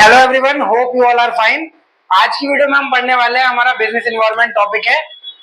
Hello everyone, hope you all are fine. आज की video में हम पढ़ने वाले हैं, हमारा बिजनेस एनवायरनमेंट टॉपिक है,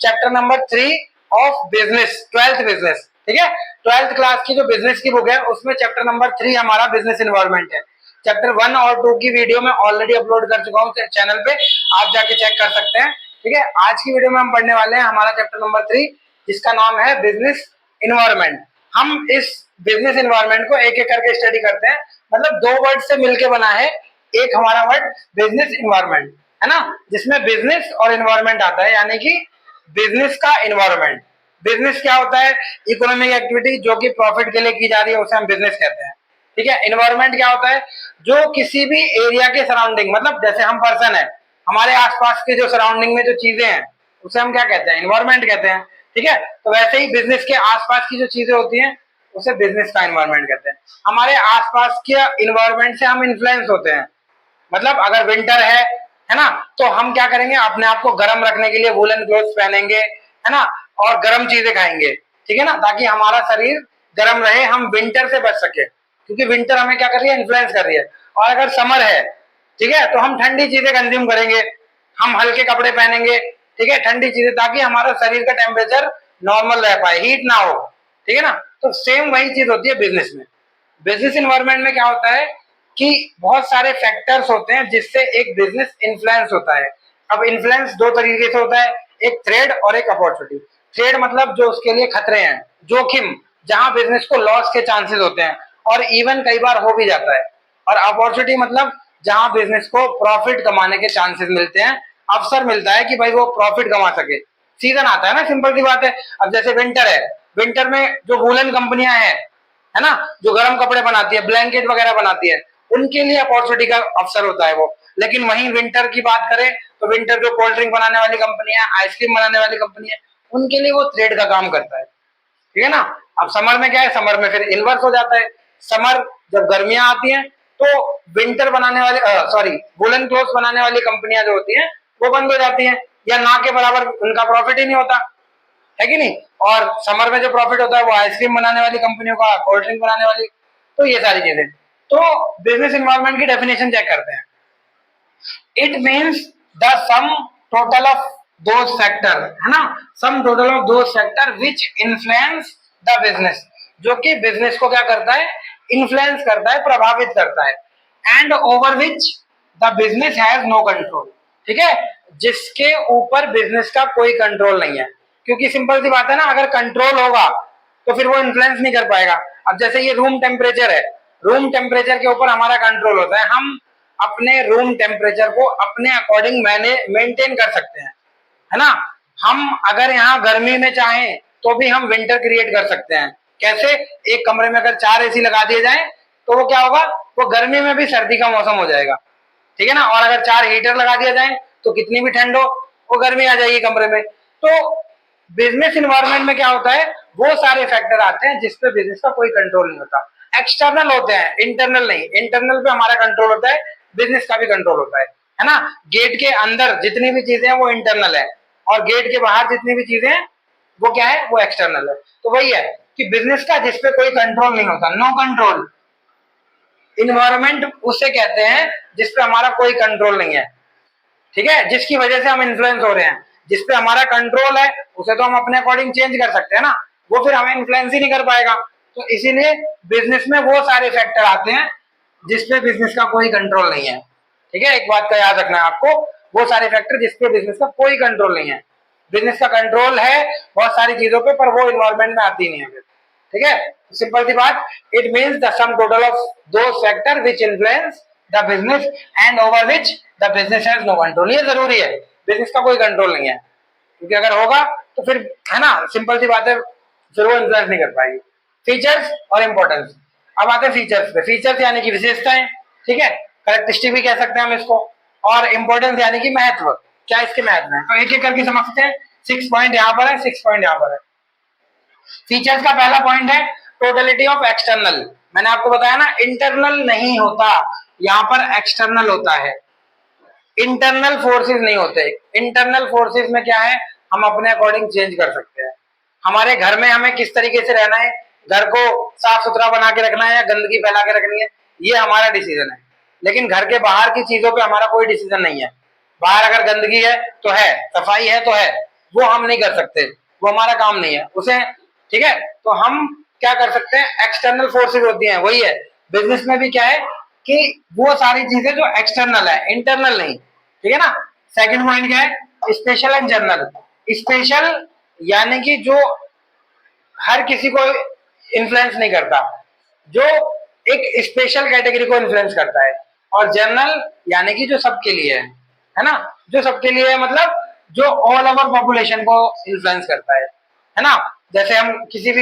chapter number 3 of business, 12th business. ठीक है, 12th क्लास की जो बिजनेस की बुक है उसमें चैप्टर नंबर 3 हमारा बिजनेस एनवायरनमेंट है। चैप्टर 1 और 2 की वीडियो में ऑलरेडी अपलोड कर चुका हूँ चैनल पे, आप जाके चेक कर सकते हैं। ठीक है, आज की वीडियो में हम पढ़ने वाले हैं हमारा चैप्टर नंबर 3, जिसका नाम है बिजनेस एनवायरनमेंट। हम इस बिजनेस एनवायरनमेंट को एक एक करके स्टडी करते हैं, मतलब दो वर्ड से मिलकर बना है एक हमारा वर्ड बिजनेस एनवायरनमेंट, है ना, जिसमें बिजनेस और एनवायरनमेंट आता है, यानी कि बिजनेस का एनवायरनमेंट। बिजनेस क्या होता है? इकोनॉमिक एक्टिविटी जो कि प्रॉफिट के लिए की जा रही है उसे हम बिजनेस कहते हैं। ठीक है, एनवायरनमेंट क्या होता है? जो किसी भी एरिया के सराउंडिंग, मतलब जैसे हम पर्सन है, हमारे आसपास के जो सराउंडिंग में जो चीजें हैं उसे हम क्या कहते हैं? एनवायरनमेंट कहते हैं। ठीक है, तो वैसे ही बिजनेस के आसपास की जो चीजें होती हैं उसे बिजनेस का एनवायरनमेंट कहते हैं। हमारे आसपास के एनवायरनमेंट से हम इन्फ्लुएंस होते हैं, मतलब अगर विंटर है ना, तो हम क्या करेंगे? अपने आप को गर्म रखने के लिए वूलन क्लोथ्स पहनेंगे, है ना, और गर्म चीजें खाएंगे। ठीक है ना, ताकि हमारा शरीर गर्म रहे, हम विंटर से बच सके, क्योंकि विंटर हमें क्या कर रही है? इन्फ्लुएंस कर रही है। और अगर समर है, ठीक है, तो हम ठंडी चीजें कंज्यूम करेंगे, हम हल्के कपड़े पहनेंगे, ठीक है, ठंडी चीजें, ताकि हमारा शरीर का टेम्परेचर नॉर्मल रह पाए, हीट ना हो। ठीक है ना, तो सेम वही चीज होती है बिजनेस में। बिजनेस एनवायरनमेंट में क्या होता है कि बहुत सारे फैक्टर्स होते हैं जिससे एक बिजनेस इन्फ्लुएंस होता है। अब इन्फ्लुएंस दो तरीके से होता है, एक थ्रेड और एक अपॉर्चुनिटी। थ्रेड मतलब जो उसके लिए खतरे हैं, जोखिम, जहां बिजनेस को लॉस के चांसेस होते हैं और इवन कई बार हो भी जाता है। और अपॉर्चुनिटी मतलब जहां बिजनेस को प्रॉफिट कमाने के चांसेस मिलते हैं, अवसर मिलता है कि भाई वो प्रॉफिट कमा सके। सीजन आता है ना, सिंपल सी बात है। अब जैसे विंटर है, विंटर में जो वूलन कंपनियां हैं, है ना, जो गर्म कपड़े बनाती है, ब्लैंकेट वगैरह बनाती है, उनके लिए अपॉर्चुनिटी का अवसर होता है वो। लेकिन वहीं विंटर की बात करें तो विंटर जो कोल्ड ड्रिंक बनाने वाली कंपनी है, आइसक्रीम बनाने वाली कंपनी है, उनके लिए वो थ्रेड का काम करता है। ठीक है ना। अब समर में क्या है? समर में फिर इनवर्स हो जाता है। समर जब गर्मियां आती हैं तो विंटर बनाने वाले, सॉरी, वुलन क्लोथ्स बनाने वाली कंपनियां जो होती हैं वो बंद हो जाती हैं, या ना के बराबर उनका प्रॉफिट ही नहीं होता, है कि नहीं। और समर में जो प्रॉफिट होता है वो आइसक्रीम बनाने वाली कंपनियों का, कोल्ड ड्रिंक बनाने वाली। तो ये सारी चीजें, तो बिजनेस एनवायरनमेंट की डेफिनेशन चेक करते हैं। It means the sum total of those factor, है ना, सम total of those factor which influence the business, जो कि बिजनेस को क्या करता है? इन्फ्लुएंस करता है, प्रभावित करता है, and over which the business has no control. ठीक है, जिसके ऊपर बिजनेस का कोई कंट्रोल नहीं है, क्योंकि सिंपल सी बात है ना, अगर कंट्रोल होगा तो फिर वो इन्फ्लुएंस नहीं कर पाएगा। अब जैसे ये रूम टेम्परेचर है, रूम टेम्परेचर के ऊपर हमारा कंट्रोल होता है, हम अपने रूम टेम्परेचर को अपने अकॉर्डिंग मेंटेन कर सकते हैं, है ना। हम अगर यहाँ गर्मी में चाहें तो भी हम विंटर क्रिएट कर सकते हैं। कैसे? एक कमरे में अगर 4 एसी लगा दिए जाए तो वो क्या होगा? वो गर्मी में भी सर्दी का मौसम हो जाएगा। ठीक है ना। और अगर 4 हीटर लगा दिया जाए तो कितनी भी ठंड हो, वो गर्मी आ जाएगी कमरे में। तो बिजनेस इन्वायरमेंट में क्या होता है? वो सारे फैक्टर आते हैं जिसपे बिजनेस का कोई कंट्रोल नहीं होता। एक्सटर्नल होते हैं, इंटरनल नहीं। इंटरनल पे हमारा कंट्रोल होता है, बिजनेस का भी कंट्रोल होता है ना। गेट के अंदर जितनी भी चीजें हैं वो इंटरनल है, और गेट के बाहर जितनी भी चीजें हैं वो क्या है? वो एक्सटर्नल है। तो वही है कि बिजनेस का जिसपे कोई कंट्रोल नहीं होता, नो कंट्रोल। इन्वायरमेंट उसे कहते हैं जिसपे हमारा कोई कंट्रोल नहीं है। ठीक है, जिसकी वजह से हम इन्फ्लुएंस हो रहे हैं। जिसपे हमारा कंट्रोल है उसे तो हम अपने अकॉर्डिंग चेंज कर सकते हैं ना, वो फिर हमें इन्फ्लुएंस ही नहीं कर पाएगा। तो इसीलिए बिजनेस में वो सारे फैक्टर आते हैं जिसपे बिजनेस का कोई कंट्रोल नहीं है। ठीक है, एक बात का याद रखना है आपको, वो सारे फैक्टर जिसपे बिजनेस का कोई कंट्रोल नहीं है। बिजनेस का कंट्रोल है बहुत सारी चीजों पे, पर वो इन्वायरमेंट में आती नहीं है फिर। ठीक है, सिंपल सी बात, it means the sum total of those factor which influence the business and over which the business has no control. ये जरूरी है, बिजनेस का कोई कंट्रोल नहीं है, क्योंकि अगर होगा तो फिर, है ना, सिंपल सी बात है, फिर वो इन्फ्लुएंस नहीं कर पाएगी। फीचर्स और इंपॉर्टेंस। अब आते हैं फीचर्स पे। फीचर्स यानी कि विशेषताएं, ठीक है, कैरेक्टरिस्टिक भी कह सकते हैं हम इसको। और इंपॉर्टेंस यानी कि महत्व, क्या इसके महत्व है। तो एक एक करके समझते हैं। 6 पॉइंट यहाँ पर है, 6 पॉइंट यहाँ पर है। फीचर्स का पहला पॉइंट है टोटलिटी ऑफ एक्सटर्नल। मैंने आपको बताया ना, इंटरनल नहीं होता, यहाँ पर एक्सटर्नल होता है। इंटरनल फोर्सेस नहीं होते। इंटरनल फोर्सेस में क्या है? हम अपने अकॉर्डिंग चेंज कर सकते हैं। हमारे घर में हमें किस तरीके से रहना है, घर को साफ सुथरा बना के रखना है या गंदगी फैला के रखनी है, ये हमारा डिसीजन है। लेकिन घर के बाहर की चीजों पे हमारा कोई डिसीजन नहीं है। बाहर अगर गंदगी है तो है, सफाई है तो है, वो हम नहीं कर सकते, वो हमारा काम नहीं है उसे। ठीक है, तो हम क्या कर सकते हैं, एक्सटर्नल फोर्सेस होती हैं, वही है बिजनेस में भी क्या है कि वो सारी चीजें जो एक्सटर्नल है, इंटरनल नहीं। ठीक है ना। सेकंड पॉइंट क्या है, स्पेशल एंड जनरल। स्पेशल यानी कि जो हर किसी को इन्फ्लुएंस नहीं करता, जो एक स्पेशल कैटेगरी को इन्फ्लुएंस करता है। और जनरल यानी कि जो सबके लिए है ना, जो सबके लिए है, मतलब जो ऑल ओवर पॉपुलेशन को इन्फ्लुएंस करता है ना। जैसे हम किसी भी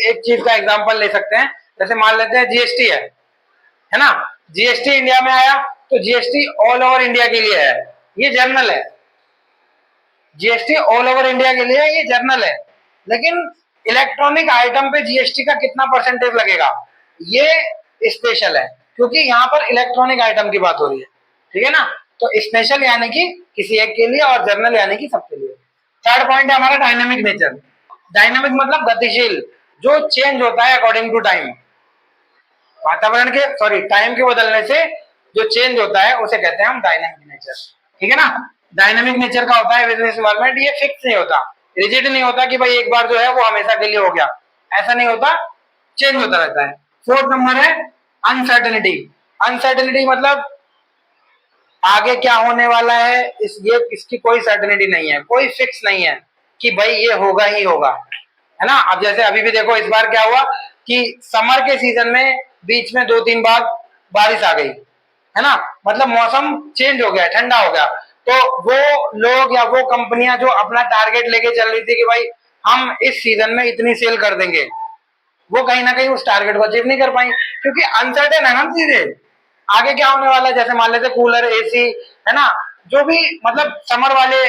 एक चीज का एग्जांपल ले सकते हैं, जैसे मान लेते हैं जीएसटी है ना। जीएसटी इंडिया में आया तो जीएसटी ऑल ओवर इंडिया के लिए है, ये जनरल है। जीएसटी ऑल ओवर इंडिया के लिए ये जर्नल है। लेकिन इलेक्ट्रॉनिक आइटम पे जीएसटी का कितना परसेंटेज लगेगा, ये स्पेशल है, क्योंकि यहाँ पर इलेक्ट्रॉनिक आइटम की बात हो रही है। ठीक है ना। तो स्पेशल यानी कि किसी एक के लिए और जर्नल यानी कि सबके लिए। थर्ड पॉइंट है हमारा डायनामिक नेचर। डायनामिक मतलब गतिशील, जो चेंज होता है अकॉर्डिंग टू टाइम। वातावरण के टाइम के बदलने से जो चेंज होता है उसे कहते हैं हम डायनामिक नेचर। ठीक है ना। डायनामिक नेचर का होता है बिजनेस इन्वायरमेंट, ये फिक्स नहीं होता, रिजिड नहीं होता कि भाई एक बार जो है वो हमेशा के लिए हो गया, ऐसा नहीं होता, चेंज होता रहता है। फोर्थ नंबर है अनसर्टेनिटी। अनसर्टेनिटी मतलब आगे क्या होने वाला है, इसकी कोई सर्टेनिटी नहीं है, कोई फिक्स नहीं है कि भाई ये होगा ही होगा, है ना। अब जैसे अभी भी देखो इस बार क्या हुआ कि समर के सीजन में बीच में 2-3 बार बारिश आ गई, है ना। मतलब मौसम चेंज हो गया, ठंडा हो गया। तो वो लोग या वो कंपनियां जो अपना टारगेट लेके चल रही थी कि भाई हम इस सीजन में इतनी सेल कर देंगे, वो कहीं ना कहीं उस टारगेट को अचीव नहीं कर पाई, क्योंकि अनसर्टेन है ना चीजें, आगे क्या होने वाला है। जैसे मान लेते कूलर, एसी, है ना, जो भी मतलब समर वाले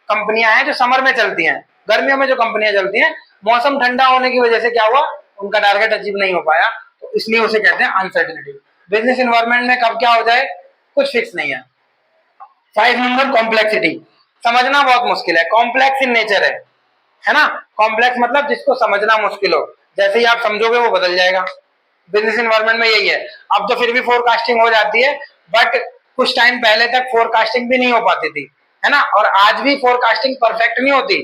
कंपनियां हैं जो समर में चलती हैं, गर्मियों में जो कंपनियां चलती हैं, मौसम ठंडा होने की वजह से क्या हुआ, उनका टारगेट अचीव नहीं हो पाया, तो इसलिए उसे कहते हैं अनसर्टेनिटी। बिजनेस इन्वायरमेंट में कब क्या हो जाए कुछ फिक्स नहीं है। 5 नंबर कॉम्प्लेक्सिटी। समझना बहुत मुश्किल है, कॉम्प्लेक्स इन नेचर है ना। कॉम्प्लेक्स मतलब जिसको समझना मुश्किल हो, जैसे ही आप समझोगे वो बदल जाएगा। बिजनेस इन्वायरमेंट में यही है। अब तो फिर भी फोरकास्टिंग हो जाती है, बट कुछ टाइम पहले तक फोरकास्टिंग भी नहीं हो पाती थी, है ना। और आज भी फोरकास्टिंग परफेक्ट नहीं होती,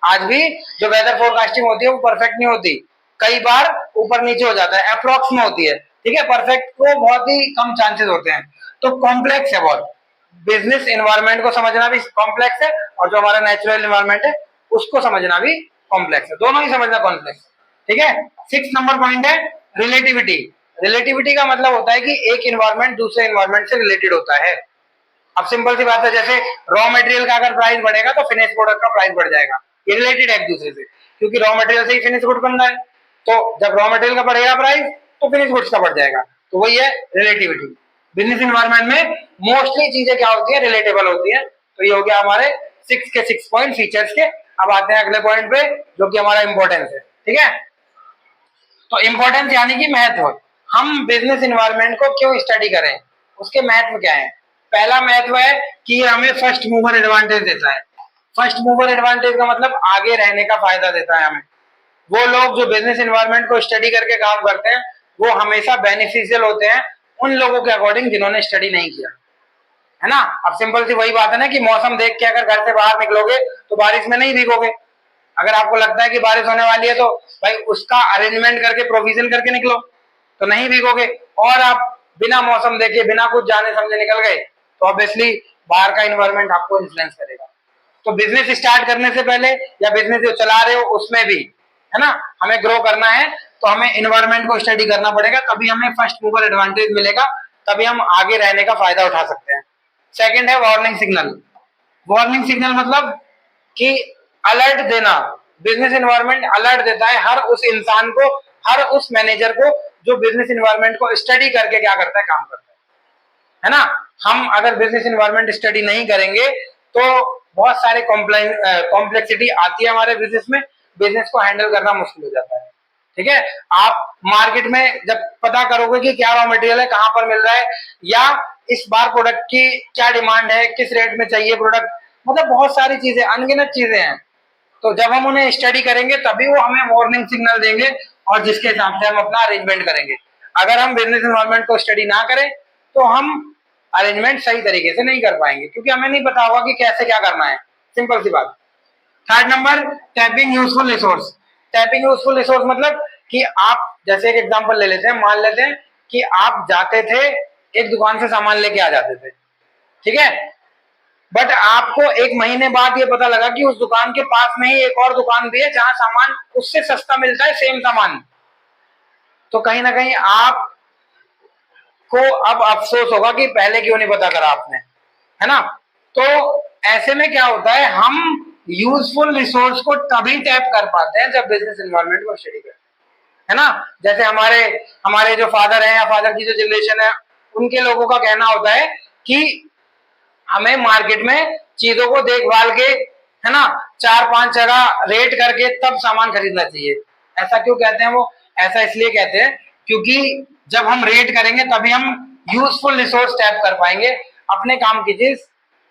आज भी जो वेदर फोरकास्टिंग होती है वो परफेक्ट नहीं होती, कई बार ऊपर नीचे हो जाता है, अप्रोक्स में होती है। ठीक है, परफेक्ट को बहुत ही कम चांसेस होते हैं, तो कॉम्प्लेक्स है बहुत। बिजनेस इन्वायरमेंट को समझना भी कॉम्प्लेक्स है, और जो हमारा नेचुरल इन्वायरमेंट है उसको समझना भी कॉम्प्लेक्स है, दोनों ही समझना कॉम्प्लेक्स है। ठीक है। 6 नंबर पॉइंट है रिलेटिविटी। रिलेटिविटी का मतलब होता है कि एक इन्वायरमेंट दूसरे इन्वायरमेंट से रिलेटेड होता है। अब सिंपल सी बात है, जैसे रॉ मटेरियल का अगर प्राइस बढ़ेगा तो फिनिश प्रोडक्ट का प्राइस बढ़ जाएगा, ये रिलेटेड है एक दूसरे से, क्योंकि रॉ मटेरियल से ही फिनिश गुड बन रहा है। तो जब रॉ मटेरियल का बढ़ेगा प्राइस तो फिनिश गुड्स का बढ़ जाएगा, तो वही है रिलेटिविटी। बिजनेस इन्वायरमेंट में मोस्टली चीजें क्या होती है, रिलेटेबल होती है। तो ये हो गया हमारे 6 के 6 पॉइंट फीचर्स के। अब आते हैं अगले पॉइंट पे जो कि हमारा इंपॉर्टेंस है। ठीक है, तो इंपॉर्टेंस यानी कि महत्व। हम बिजनेस इन्वायरमेंट को क्यों स्टडी करें, उसके महत्व क्या है। पहला महत्व है कि ये हमें फर्स्ट मूवर एडवांटेज देता है। फर्स्ट मूवर एडवांटेज का मतलब आगे रहने का फायदा देता है हमें। वो लोग जो बिजनेस इन्वायरमेंट को स्टडी करके काम करते हैं वो हमेशा बेनिफिशियल होते हैं उन लोगों के अकॉर्डिंग जिन्होंने स्टडी नहीं किया, है ना। अब सिंपल सी वही बात है ना कि मौसम देख के अगर घर से बाहर निकलोगे तो बारिश में नहीं भीगोगे। अगर आपको लगता है कि बारिश होने वाली है तो भाई उसका अरेंजमेंट करके प्रोविजन करके निकलो, तो नहीं भीगोगे। और आप बिना मौसम देखे बिना कुछ जाने समझे निकल गए तो ऑब्वियसली बाहर का इन्वायरमेंट आपको इन्फ्लुएंस करेगा। तो बिजनेस स्टार्ट करने से पहले या बिजनेस जो चला रहे हो उसमें भी, है ना, हमें ग्रो करना है तो हमें इन्वायरमेंट को स्टडी करना पड़ेगा, तभी हमें फर्स्ट मूवर एडवांटेज मिलेगा, तभी हम आगे रहने का फायदा उठा सकते हैं। सेकंड है वार्निंग सिग्नल। वार्निंग सिग्नल मतलब कि अलर्ट देना। बिजनेस इन्वायरमेंट अलर्ट देता है हर उस इंसान को, हर उस मैनेजर को जो बिजनेस इन्वायरमेंट को स्टडी करके क्या करता है, काम करता है ना। हम अगर बिजनेस इन्वायरमेंट स्टडी नहीं करेंगे तो बहुत सारे कॉम्प्लेक्सिटी आती है हमारे बिजनेस में, बिजनेस को हैंडल करना मुश्किल हो जाता है। ठीक है, आप मार्केट में जब पता करोगे कि क्या रॉ मटेरियल है, कहां पर मिल रहा है, या इस बार प्रोडक्ट की क्या डिमांड है, किस रेट में चाहिए प्रोडक्ट, मतलब बहुत सारी चीजें, अनगिनत चीजें हैं। तो जब हम उन्हें स्टडी करेंगे तभी वो हमें वार्निंग सिग्नल देंगे और जिसके हिसाब से हम अपना अरेंजमेंट करेंगे। अगर हम बिजनेस एनवायरनमेंट को स्टडी ना करें तो हम अरेंजमेंट सही तरीके से नहीं कर पाएंगे, क्योंकि हमें नहीं पता होगा कि कैसे क्या करना है। सिंपल सी बात। Third number, tapping useful resource. Tapping useful resource मतलब कि आप, जैसे एक एग्जांपल ले लेते हैं, मान लेते हैं कि आप जाते थे एक दुकान से सामान लेके आ जाते थे, ठीक है, बट आपको एक महीने बाद ये पता लगा कि उस दुकान के पास में ही एक और दुकान भी है जहां सामान उससे सस्ता मिलता है, सेम सामान। तो कहीं ना कहीं आपको अब अफसोस होगा कि पहले क्यों नहीं पता करा आपने, है ना। तो ऐसे में क्या होता है, हम यूजफुल रिसोर्स को तभी टैप कर पाते हैं जब बिजनेस एनवायरनमेंट को स्टडी करते हैं, है ना। जैसे हमारे हमारे जो फादर हैं या फादर की जो जनरेशन है, उनके लोगों का कहना होता है कि हमें मार्केट में चीजों को देखभाल के, है ना, 4-5 जगह रेट करके तब सामान खरीदना चाहिए। ऐसा क्यों कहते हैं वो? ऐसा इसलिए कहते हैं क्योंकि जब हम रेट करेंगे तभी हम यूजफुल रिसोर्स टैप कर पाएंगे, अपने काम की चीज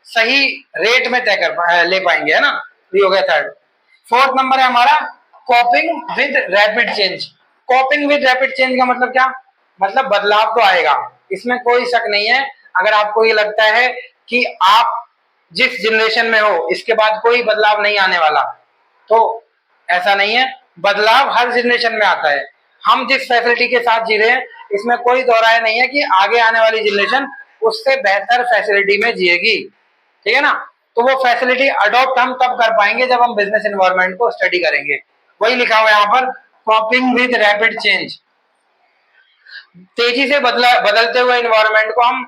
सही रेट में तय कर ले पाएंगे, है ना। ये हो गया थर्ड। फोर्थ नंबर है हमारा कॉपिंग with rapid change. कॉपिंग with rapid change का मतलब क्या? मतलब बदलाव तो आएगा, इसमें कोई शक नहीं है। अगर आपको ये लगता है कि आप जिस जनरेशन में हो इसके बाद कोई बदलाव नहीं आने वाला, तो ऐसा नहीं है। बदलाव हर जनरेशन में आता है। हम जिस फैसिलिटी के साथ जी रहे हैं इसमें कोई दो राय नहीं है कि आगे आने वाली जनरेशन उससे बेहतर फैसिलिटी में जिएगी, ठीक है ना। तो वो फैसिलिटी अडॉप्ट हम तब कर पाएंगे जब हम बिजनेस एनवायरनमेंट को स्टडी करेंगे। वही लिखा हुआ है यहाँ पर, कॉपिंग विद रैपिड चेंज। तेजी से बदलते हुए एनवायरनमेंट को हम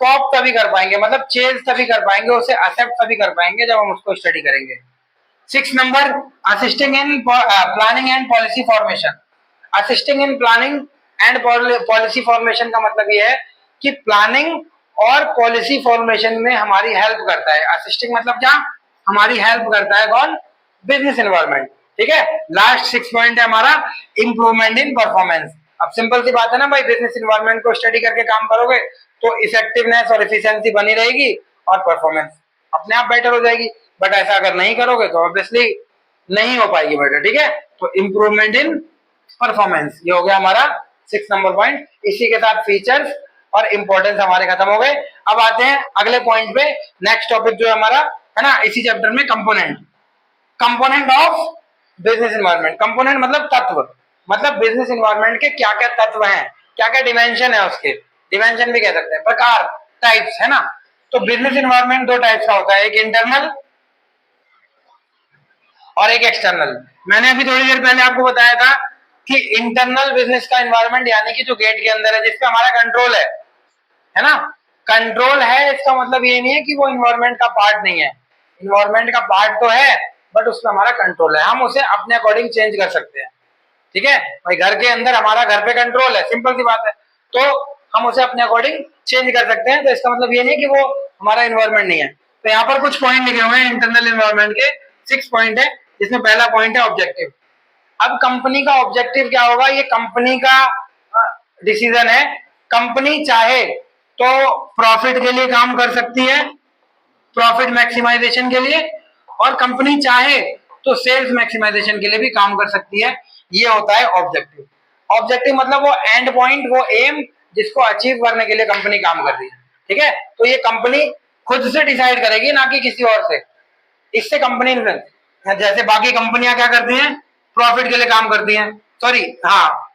कॉप तभी कर पाएंगे, मतलब चेंज तभी कर पाएंगे, उसे एक्सेप्ट तभी कर पाएंगे जब हम उसको स्टडी करेंगे। 6 number, assisting in planning and policy formation. Assisting in planning and policy formation का मतलब ये है कि प्लानिंग और पॉलिसी फॉर्मेशन में हमारी हेल्प करता है। असिस्टिंग मतलब क्या? हमारी हेल्प करता है कौन? बिजनेस एनवायरनमेंट, ठीक है। लास्ट 6 पॉइंट है हमारा इंप्रूवमेंट इन परफॉर्मेंस। अब सिंपल सी बात है ना भाई, बिजनेस एनवायरनमेंट को स्टडी करके काम करोगे तो इफेक्टिवनेस और इफिशिएंसी बनी रहेगी और परफॉर्मेंस अपने आप बेटर हो जाएगी। बट ऐसा अगर नहीं करोगे तो ऑब्वियसली नहीं हो पाएगी बेटर, ठीक है। तो इंप्रूवमेंट इन परफॉर्मेंस, ये हो गया हमारा 6 नंबर पॉइंट। इसी के साथ फीचर्स और इंपॉर्टेंस हमारे खत्म हो गए। अब आते हैं अगले पॉइंट पे। नेक्स्ट टॉपिक जो है हमारा, है ना, इसी चैप्टर में component. Component of business environment. Component मतलब तत्व, मतलब बिजनेस एनवायरनमेंट के क्या क्या तत्व हैं, क्या क्या डिमेंशन है, उसके डिमेंशन भी कह सकते हैं, प्रकार, टाइप्स, है ना। तो बिजनेस एनवायरनमेंट दो टाइप्स का होता है, एक इंटरनल और एक एक्सटर्नल। मैंने अभी थोड़ी देर पहले आपको बताया था कि इंटरनल बिजनेस का एनवायरनमेंट यानी कि जो गेट के अंदर है, जिसपे हमारा कंट्रोल है ना। कंट्रोल है इसका मतलब ये नहीं है कि वो इन्वायरमेंट का पार्ट नहीं है, इन्वायरमेंट का पार्ट तो है, बट उसमें हमारा कंट्रोल है, हम उसे अपने अकॉर्डिंग चेंज कर सकते हैं, ठीक है भाई। घर के अंदर हमारा घर पे कंट्रोल है, सिंपल सी बात है, तो हम उसे अपने अकॉर्डिंग चेंज कर सकते हैं। तो इसका मतलब ये नहीं कि वो हमारा इन्वायरमेंट नहीं है। तो यहाँ पर कुछ पॉइंट लिखे हुए हैं इंटरनल इन्वायरमेंट के, 6 पॉइंट है, जिसमें पहला पॉइंट है ऑब्जेक्टिव। अब कंपनी का ऑब्जेक्टिव क्या होगा? ये कंपनी का डिसीजन है। कंपनी चाहे तो प्रॉफिट के लिए काम कर सकती है, प्रॉफिट मैक्सिमाइजेशन के लिए, और कंपनी चाहे तो सेल्स मैक्सिमाइजेशन के लिए भी काम कर सकती है। ये होता है ऑब्जेक्टिव। ऑब्जेक्टिव मतलब वो एंड पॉइंट, वो एम जिसको अचीव करने के लिए कंपनी काम कर रही है, ठीक है। तो ये कंपनी खुद से डिसाइड करेगी, ना कि किसी और से। इससे कंपनी, जैसे बाकी कंपनियां क्या करती हैं, प्रॉफिट के लिए काम करती हैं, सॉरी, हाँ,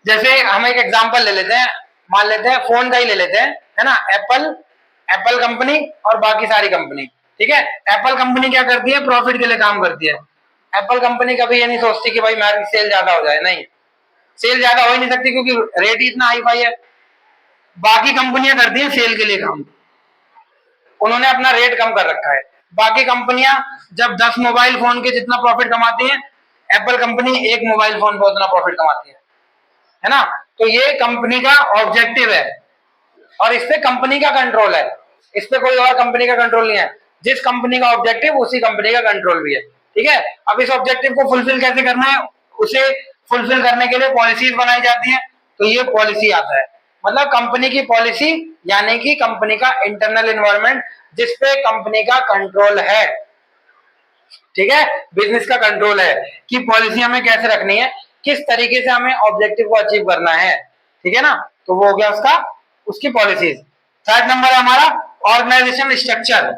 जैसे हम एक एग्जांपल ले लेते हैं, मान लेते हैं फोन का ही ले लेते हैं, है ना। एप्पल, एप्पल कंपनी और बाकी सारी कंपनी, ठीक है। एप्पल कंपनी क्या करती है? प्रॉफिट के लिए काम करती है। एप्पल कंपनी कभी ये नहीं सोचती कि भाई मेरी सेल ज्यादा हो जाए, नहीं, सेल ज्यादा हो ही नहीं सकती क्योंकि रेट ही इतना हाई फाई है। बाकी कंपनियां करती हैं सेल के लिए काम, उन्होंने अपना रेट कम कर रखा है। बाकी कंपनियां जब 10 मोबाइल फोन के जितना प्रॉफिट कमाती हैं, एप्पल कंपनी एक मोबाइल फोन पर उतना प्रॉफिट कमाती है ना। तो ये कंपनी का ऑब्जेक्टिव है और इस पे कंपनी का कंट्रोल है, इस पे कोई और कंपनी का कंट्रोल नहीं है। जिस कंपनी का ऑब्जेक्टिव उसी कंपनी का कंट्रोल भी है, ठीक है। अब इस ऑब्जेक्टिव को फुलफिल कैसे करना है, उसे फुलफिल करने के लिए पॉलिसीज बनाई जाती है। तो ये पॉलिसी आता है, मतलब कंपनी की पॉलिसी, यानी कि कंपनी का इंटरनल एनवायरनमेंट जिसपे कंपनी का कंट्रोल है, ठीक है। बिजनेस का कंट्रोल है कि पॉलिसी हमें कैसे रखनी है, किस तरीके से हमें ऑब्जेक्टिव को अचीव करना है, ठीक है ना। तो वो हो गया उसका उसकी पॉलिसीज। थर्ड नंबर है हमारा ऑर्गेनाइजेशन स्ट्रक्चर।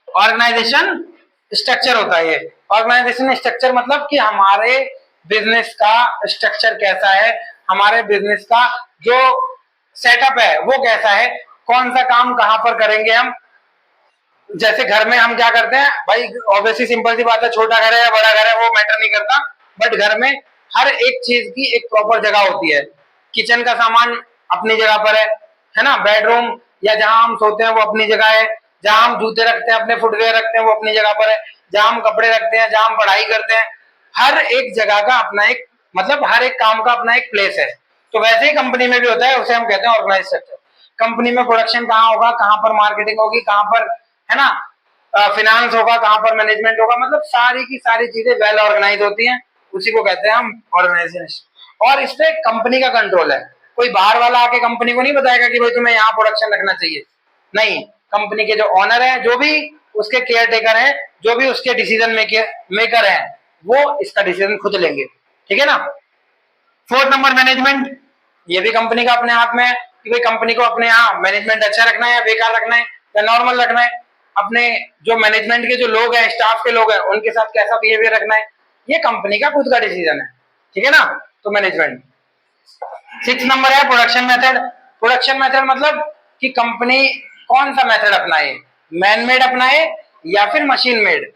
ऑर्गेनाइजेशन स्ट्रक्चर होता है ये। ऑर्गेनाइजेशन स्ट्रक्चर मतलब कि हमारे बिजनेस का स्ट्रक्चर कैसा है, हमारे बिजनेस का जो सेटअप है वो कैसा है, कौन सा काम कहां पर करेंगे हम। जैसे घर में हम क्या करते हैं भाई, ऑब्वियसली सिंपल सी बात है, छोटा घर है या बड़ा घर है वो मैटर नहीं करता, बट घर में हर एक चीज की एक प्रॉपर जगह होती है। किचन का सामान अपनी जगह पर है ना, बेडरूम या जहां हम सोते हैं वो अपनी जगह है, जहां हम जूते रखते हैं, अपने फुटवेयर रखते हैं वो अपनी जगह पर है, जहां हम कपड़े रखते हैं, जहां हम पढ़ाई करते हैं, हर एक जगह का अपना एक मतलब हर एक काम का अपना एक प्लेस है। तो वैसे ही कंपनी में भी होता है, उसे हम कहते हैं ऑर्गेनाइज स्ट्रक्चर। कंपनी में प्रोडक्शन कहाँ होगा, कहाँ पर मार्केटिंग होगी, कहाँ पर है ना फिनांस होगा, कहाँ पर मैनेजमेंट होगा, मतलब सारी की सारी चीजें वेल ऑर्गेनाइज होती हैं, उसी को कहते हैं हम ऑर्गेनाइजेशन। और इस पे कंपनी का कंट्रोल है। कोई बाहर वाला आके कंपनी को नहीं बताएगा कि भाई तुम्हें यहाँ प्रोडक्शन रखना चाहिए, नहीं। कंपनी के जो ओनर है, जो भी उसके केयर टेकर है, जो भी उसके डिसीजन मेकर है, वो इसका डिसीजन खुद लेंगे, ठीक है ना। Fourth number management. ये भी कंपनी का अपने हाथ में है कि भाई कंपनी को अपने यहाँ मैनेजमेंट अच्छा रखना है या बेकार रखना है या नॉर्मल रखना है, अपने जो मैनेजमेंट के जो लोग हैं, स्टाफ के लोग हैं, उनके साथ कैसा बिहेवियर रखना है, ये कंपनी का खुद का डिसीजन है, ठीक है ना। तो मैनेजमेंट। सिक्स नंबर है प्रोडक्शन मेथड। प्रोडक्शन मेथड मतलब कि कंपनी कौन सा मेथड अपनाए, मैन मेड अपनाए या फिर मशीन मेड।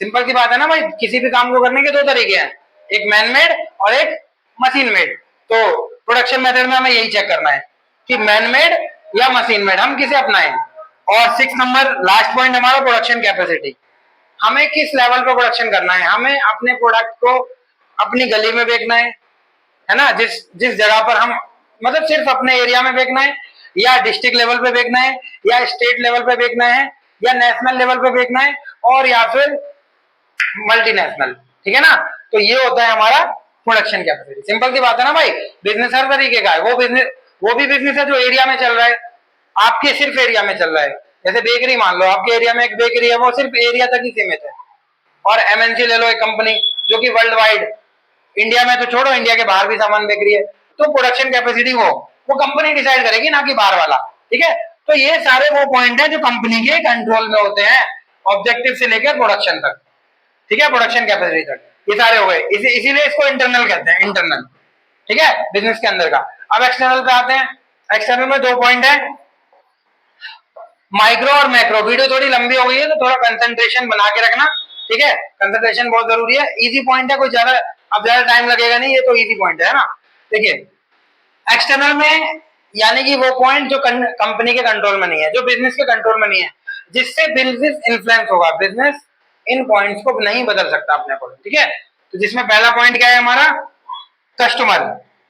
सिंपल सी बात है ना भाई, किसी भी काम को करने के दो तरीके हैं, एक मैन मेड और एक मशीन मेड। तो प्रोडक्शन मेथड में हमें यही चेक करना है कि मैन मेड या मशीन मेड हम किसे अपनाएं। और सिक्स नंबर लास्ट पॉइंट हमारा प्रोडक्शन कैपेसिटी। हमें किस लेवल पर प्रोडक्शन करना है, हमें अपने प्रोडक्ट को अपनी गली में बेचना है ना, जिस जिस जगह पर हम मतलब सिर्फ अपने एरिया में बेचना है, या डिस्ट्रिक्ट लेवल पे बेचना है, या स्टेट लेवल पे बेचना है, या नेशनल लेवल पे बेचना है, और या फिर मल्टीनेशनल, ठीक है ना। तो ये होता है हमारा प्रोडक्शन कैपेसिटी। सिंपल सी बात है ना भाई, बिजनेस हर तरीके का है। वो भी बिजनेस है जो एरिया में चल रहा है, आपके सिर्फ एरिया में चल रहा है। जैसे बेकरी मान लो, आपके एरिया में एक बेकरी है, वो सिर्फ एरिया तक ही सीमित है। और एमएनसी ले लो एक कंपनी जो कि वर्ल्ड वाइड, इंडिया में तो छोड़ो, इंडिया के बाहर भी सामान बेच रही है। तो प्रोडक्शन कैपेसिटी वो कंपनी डिसाइड करेगी, ना कि बाहर वाला, ठीक है। तो ये सारे वो पॉइंट है जो कंपनी के कंट्रोल में होते हैं, ऑब्जेक्टिव से लेकर प्रोडक्शन तक, ठीक है, प्रोडक्शन कैपेसिटी तक। ये सारे हो गए, इसीलिए इसको इंटरनल कहते हैं, इंटरनल, ठीक है, बिजनेस के अंदर का। अब एक्सटर्नल पे आते हैं। एक्सटर्नल में दो पॉइंट है, माइक्रो और मैक्रो। वीडियो थोड़ी लंबी हो गई है तो थोड़ा कंसंट्रेशन बना के रखना, ठीक है, कंसंट्रेशन बहुत जरूरी है। इजी पॉइंट है, कोई ज्यादा अब ज्यादा टाइम लगेगा नहीं, ये तो इजी पॉइंट है ना। देखिए एक्सटर्नल में यानी कि वो पॉइंट जो कंपनी के कंट्रोल में नहीं है, जो बिजनेस के कंट्रोल में नहीं है, जिससे बिजनेस इन्फ्लुएंस होगा। बिजनेस इन पॉइंट्स को नहीं बदल सकता अपने को, ठीक है। तो जिसमें पहला पॉइंट क्या है हमारा, कस्टमर।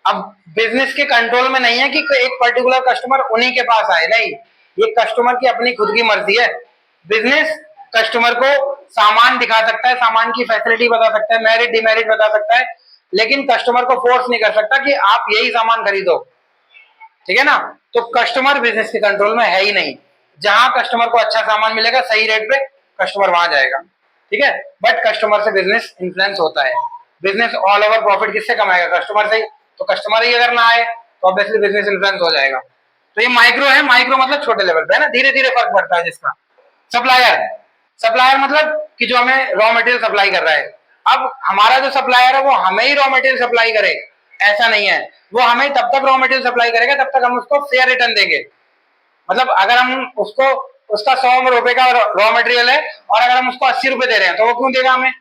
अब बिजनेस के कंट्रोल में नहीं है कि एक पर्टिकुलर कस्टमर उन्हीं के पास आए, नहीं, ये कस्टमर की अपनी खुद की मर्जी है। बिजनेस कस्टमर को सामान दिखा सकता है, सामान की फैसिलिटी बता सकता है, मेरिट डिमेरिट बता सकता है, लेकिन कस्टमर को फोर्स नहीं कर सकता कि आप यही सामान खरीदो, ठीक है ना। तो कस्टमर बिजनेस के कंट्रोल में है ही नहीं। जहां कस्टमर को अच्छा सामान मिलेगा सही रेट पे, कस्टमर वहां जाएगा, ठीक है। बट कस्टमर से बिजनेस इन्फ्लुएंस होता है। बिजनेस ऑल ओवर प्रॉफिट किससे कमाएगा, कस्टमर से ही। तो कस्टमर ही अगर ना आए तो ऑब्वियसली बिजनेस इन्फ्लुएंस हो जाएगा। तो ये माइक्रो है, माइक्रो मतलब छोटे लेवल पे है ना, धीरे धीरे फर्क पड़ता है जिसका। सप्लायर। सप्लायर मतलब कि जो हमें रॉ मटेरियल सप्लाई कर रहा है। अब हमारा जो सप्लायर है वो हमें ही रॉ मटेरियल सप्लाई करे, ऐसा नहीं है। वो हमें तब तक रॉ मटेरियल सप्लाई करेगा तब तक हम उसको फेयर रिटर्न देंगे। मतलब अगर हम उसको, उसका 100 रुपए का रॉ मटेरियल है और अगर हम उसको 80 रुपए दे रहे हैं तो वो क्यों देगा हमें,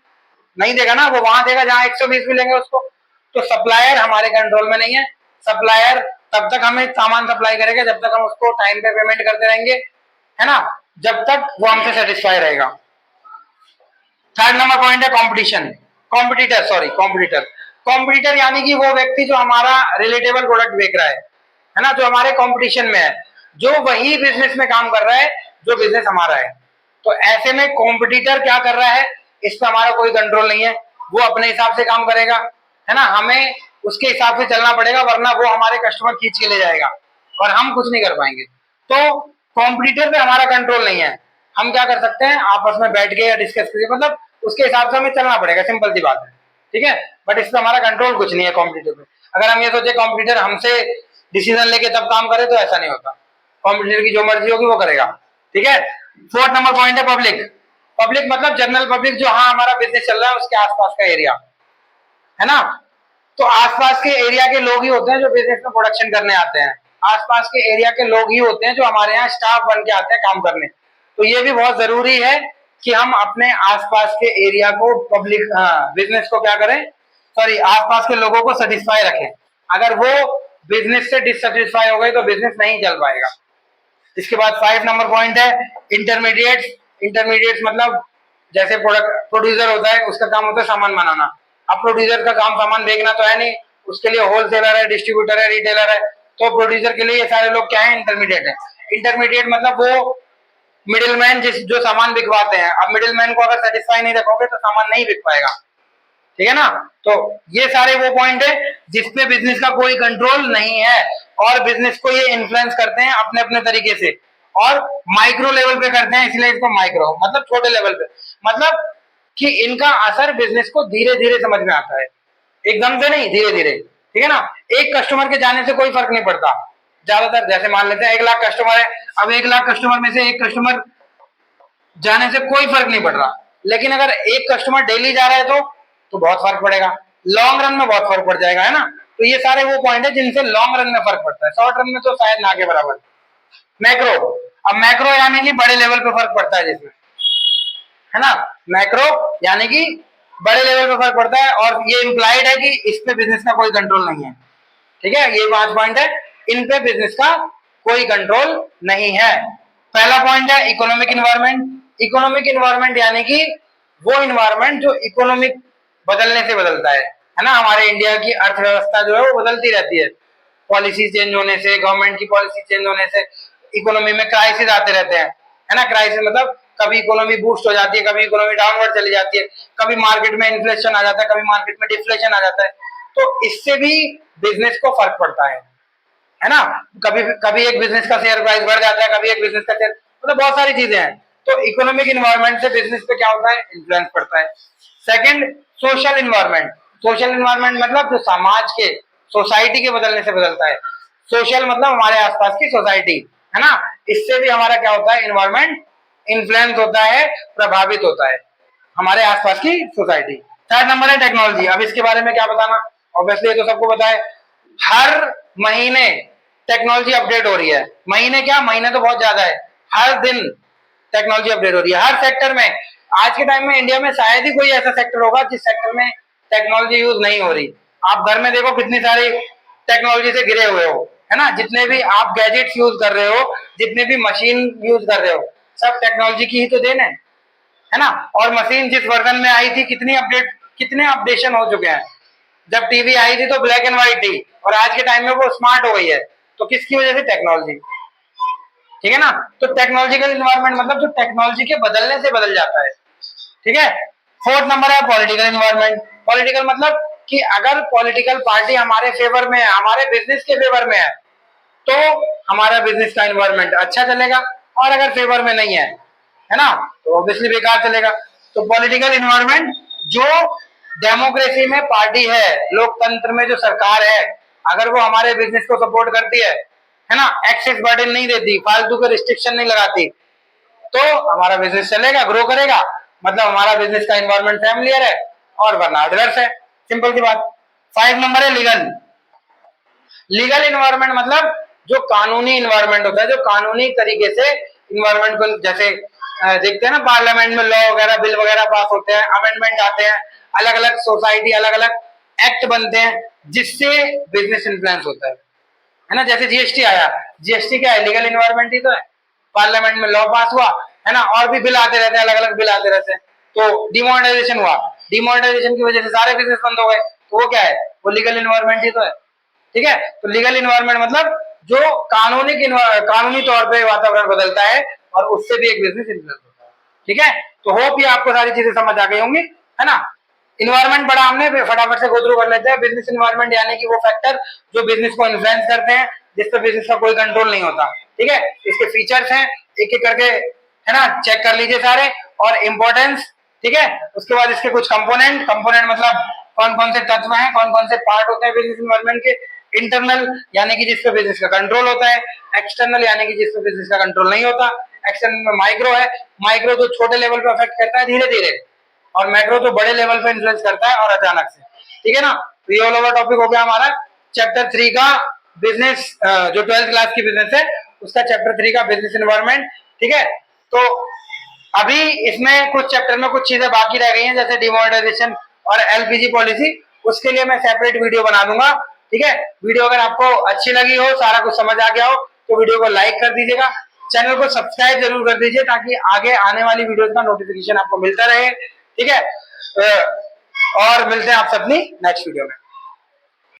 नहीं देगा ना, वो वहां देगा जहां 120 मिलेंगे उसको। तो सप्लायर हमारे कंट्रोल में नहीं है। सप्लायर तब तक हमें सामान सप्लाई करेगा जब तक हम उसको टाइम पे पेमेंट करते रहेंगे, है ना, जब तक वो हमसे सेटिस्फाई रहेगा। थर्ड नंबर पॉइंट है competition. Competitor, sorry competitor. Competitor यानी कि वो व्यक्ति जो हमारा रिलेटेबल प्रोडक्ट बेच रहा है ना, जो हमारे कंपटीशन में है, जो वही बिजनेस में काम कर रहा है जो बिजनेस हमारा है। तो ऐसे में कॉम्पिटिटर क्या कर रहा है, इस पर हमारा कोई कंट्रोल नहीं है। वो अपने हिसाब से काम करेगा, है ना, हमें उसके हिसाब से चलना पड़ेगा, वरना वो हमारे कस्टमर खींच के ले जाएगा और हम कुछ नहीं कर पाएंगे। तो कॉम्पिटिटर पे हमारा कंट्रोल नहीं है। हम क्या कर सकते हैं, आपस में बैठ के या डिस्कस करके, मतलब उसके हिसाब से हमें चलना पड़ेगा, सिंपल सी बात है, ठीक है। बट इस पर हमारा कंट्रोल कुछ नहीं है कॉम्पिटिटर पे। अगर हम ये सोचे कॉम्पिटिटर हमसे डिसीजन लेके तब काम करे तो ऐसा नहीं होता। कॉम्पिटिटर की जो मर्जी होगी वो करेगा। ठीक है। फोर्थ नंबर पॉइंट है पब्लिक। पब्लिक मतलब जनरल पब्लिक, जो हाँ हमारा बिजनेस चल रहा है उसके आसपास का एरिया है ना। तो आसपास के एरिया के लोग ही होते हैं जो बिजनेस में प्रोडक्शन करने आते हैं। आसपास के एरिया के लोग ही होते हैं जो हमारे यहाँ स्टाफ बन के आते हैं काम करने। तो ये भी बहुत जरूरी है कि हम अपने आसपास के एरिया को पब्लिक बिजनेस को क्या करें, सॉरी आसपास के लोगों को सेटिस्फाई रखें। अगर वो बिजनेस से डिससेटिस्फाई हो गए तो बिजनेस नहीं चल पाएगा। इसके बाद 5 नंबर पॉइंट है इंटरमीडिएट्स। इंटरमीडिएट्स मतलब जैसे प्रोडक्ट प्रोड्यूसर होता है उसका काम होता है सामान बनाना। अब प्रोड्यूसर का काम सामान बेचना तो है नहीं, उसके लिए होलसेलर है, डिस्ट्रीब्यूटर है, रिटेलर है। तो प्रोड्यूसर के लिए ये सारे लोग क्या है, इंटरमीडिएट है। इंटरमीडिएट मतलब वो मिडिलमैन जो सामान बिकवाते हैं। अब मिडिलमैन को अगर सेटिस्फाई नहीं रखोगे तो सामान नहीं बिक पाएगा। ठीक है ना। तो ये सारे वो पॉइंट है जिसपे बिजनेस का कोई कंट्रोल नहीं है और बिजनेस को ये इन्फ्लुएंस करते हैं अपने अपने तरीके से, और माइक्रो लेवल पे करते हैं, इसलिए इसको माइक्रो मतलब छोटे लेवल पे, मतलब कि इनका असर बिजनेस को धीरे धीरे समझ में आता है, एकदम से नहीं, धीरे धीरे। ठीक है ना। एक कस्टमर के जाने से कोई फर्क नहीं पड़ता। ज्यादातर जैसे मान लेते हैं 1 लाख कस्टमर है, अब 1 लाख कस्टमर में से एक कस्टमर जाने से कोई फर्क नहीं पड़ रहा। लेकिन अगर एक कस्टमर डेली जा रहा है तो बहुत फर्क पड़ेगा, लॉन्ग रन में बहुत फर्क पड़ जाएगा, है ना। तो ये सारे वो पॉइंट है जिनसे लॉन्ग रन में फर्क पड़ता है, शॉर्ट रन में तो शायद ना के बराबर। मैक्रो, अब मैक्रो यानी कि बड़े लेवल पे फर्क पड़ता है जिसमें, है ना। मैक्रो यानी कि बड़े लेवल पे फर्क पड़ता है और ये इंप्लाइड है कि इस पे बिजनेस का कोई कंट्रोल नहीं है। ठीक है, ये 5 पॉइंट है, इन पे बिजनेस का कोई कंट्रोल नहीं है। पहला पॉइंट है इकोनॉमिक इन्वायरमेंट। इकोनॉमिक इन्वायरमेंट यानी कि वो इन्वायरमेंट जो इकोनॉमिक बदलने से बदलता है ना। हमारे इंडिया की अर्थव्यवस्था जो है वो बदलती रहती है, पॉलिसी चेंज होने से, गवर्नमेंट की पॉलिसी चेंज होने से इकोनॉमी में क्राइसिस आते रहते हैं, है ना। क्राइसिस मतलब कभी इकोनॉमी बूस्ट हो जाती है, कभी इकोनॉमी डाउनवर्ड चली जाती है, कभी मार्केट में इन्फ्लेशन आ जाता है, कभी मार्केट में डिफ्लेशन आ जाता है। तो इससे भी बिजनेस को फर्क पड़ता है ना। कभी कभी एक बिजनेस का शेयर प्राइस बढ़ जाता है, कभी एक बिजनेस का शेयर, मतलब बहुत सारी चीजें हैं। तो इकोनॉमिक इन्वायरमेंट से बिजनेस पे क्या होता है, इन्फ्लुएंस पड़ता है। Second, social environment. Social environment मतलब जो समाज के, सोसाइटी के बदलने से बदलता है। सोशल मतलब हमारे आसपास की सोसाइटी, है ना। इससे भी हमारा क्या होता है, इन्वायरमेंट इन्फ्लुएंस होता है, प्रभावित होता है, हमारे आसपास की सोसाइटी। थर्ड नंबर है टेक्नोलॉजी। अब इसके बारे में क्या बताना, ऑब्वियसली ये तो सबको पता है, हर महीने टेक्नोलॉजी अपडेट हो रही है। महीने क्या, महीने तो बहुत ज्यादा है, हर दिन टेक्नोलॉजी अपडेट हो रही है हर सेक्टर में। आज के टाइम में इंडिया में शायद ही कोई ऐसा सेक्टर होगा जिस सेक्टर में टेक्नोलॉजी यूज नहीं हो रही। आप घर में देखो कितनी सारी टेक्नोलॉजी से घिरे हुए हो, है ना। जितने भी आप गैजेट्स यूज कर रहे हो, जितने भी मशीन यूज कर रहे हो, सब टेक्नोलॉजी की ही तो देन है ना। और मशीन जिस वर्जन में आई थी, कितने अपडेशन हो चुके हैं। जब टीवी आई थी तो ब्लैक एंड व्हाइट थी, और आज के टाइम में वो स्मार्ट हो गई है। तो किसकी वजह से, टेक्नोलॉजी। ठीक है ना। तो टेक्नोलॉजिकल इन्वायरमेंट मतलब जो टेक्नोलॉजी के बदलने से बदल जाता है। ठीक है। फोर्थ नंबर है पॉलिटिकल इन्वायरमेंट। पॉलिटिकल मतलब कि अगर पॉलिटिकल पार्टी हमारे फेवर में है, हमारे बिजनेस के फेवर में है, तो हमारा बिजनेस का इन्वायरमेंट अच्छा चलेगा, और अगर फेवर में नहीं है ना, तो ऑब्वियसली बेकार चलेगा। तो पॉलिटिकल इन्वायरमेंट जो डेमोक्रेसी में पार्टी है, लोकतंत्र में जो सरकार है, अगर वो हमारे बिजनेस को सपोर्ट करती है ना, एक्सेस बर्डन नहीं देती, फालतू के रिस्ट्रिक्शन नहीं लगाती, तो हमारा बिजनेस चलेगा, ग्रो करेगा। मतलब हमारा बिजनेस का इन्वायरमेंट फैमिलियर है, और वरना अडवर्स है, सिंपल सी बात। 5 नंबर है लीगल। लीगल इन्वायरमेंट मतलब जो कानूनी इन्वायरमेंट होता है, जो कानूनी तरीके से इन्वायरमेंट को, जैसे देखते हैं ना पार्लियामेंट में लॉ वगैरह, बिल वगैरह पास होते हैं, अमेंडमेंट आते हैं, अलग अलग सोसाइटी, अलग अलग एक्ट बनते हैं, जिससे बिजनेस इन्फ्लुएंस होता है ना। जैसे जीएसटी आया, जीएसटी क्या है, लीगल इन्वायरमेंट ही तो है। पार्लियामेंट में लॉ पास हुआ, है ना, और भी बिल आते रहते हैं, अलग अलग बिल आते रहते हैं। तो डिमोनेटाइजेशन हुआ, डिमोनेटाइजेशन की वजह से सारे बिजनेस बंद हो गए, तो वो क्या है, वो लीगल इन्वायरमेंट ही तो है। ठीक है। तो लीगल इन्वायरमेंट मतलब जो कानूनी तौर पे वातावरण बदलता है, और उससे भी एक बिजनेस इन्फ्लुएंस होता है। ठीक है। तो होप ये आपको सारी चीजें समझ आ गई होंगी, है ना। इन्वायरमेंट बड़ा हमने फटाफट से गो थ्रू कर लेते हैं। बिजनेस इन्वायरमेंट यानी कि वो फैक्टर जो बिजनेस को इन्फ्लुएंस करते हैं, जिस पर बिजनेस का कोई कंट्रोल नहीं होता। ठीक है। इसके फीचर्स हैं, एक एक करके, है ना, चेक कर लीजिए सारे, और इम्पोर्टेंस। ठीक है। उसके बाद इसके कुछ कंपोनेंट मतलब कौन कौन से तत्व हैं, कौन कौन से पार्ट होते हैं बिजनेस इन्वायरमेंट के, इंटरनल यानी कि जिसपे बिजनेस का कंट्रोल होता है, एक्सटर्नल यानी कि जिसपे बिजनेस का कंट्रोल नहीं होता। एक्सटर्नल में माइक्रो है, माइक्रो तो छोटे लेवल पे अफेक्ट करता है धीरे धीरे, और मैक्रो तो बड़े लेवल पे इन्फ्लुएंस करता है और अचानक से। ठीक है ना, तो ये वाला टॉपिक हो गया हमारा चैप्टर 3 का बिजनेस, जो 12th क्लास की बिजनेस है उसका चैप्टर 3 का बिजनेस एनवायरनमेंट। ठीक है, तो अभी इसमें कुछ चैप्टर में कुछ चीजें बाकी रह गई हैं, जैसे डिमोनेटाइजेशन और एलपीजी पॉलिसी, उसके लिए मैं सेपरेट वीडियो बना दूंगा। ठीक है, वीडियो अगर आपको अच्छी लगी हो, सारा कुछ समझ आ गया हो, तो वीडियो को लाइक कर दीजिएगा, चैनल को सब्सक्राइब जरूर कर दीजिए ताकि आगे आने वाली वीडियोस का नोटिफिकेशन आपको मिलता रहे। ठीक है, और मिलते हैं आपसे अपनी नेक्स्ट वीडियो में।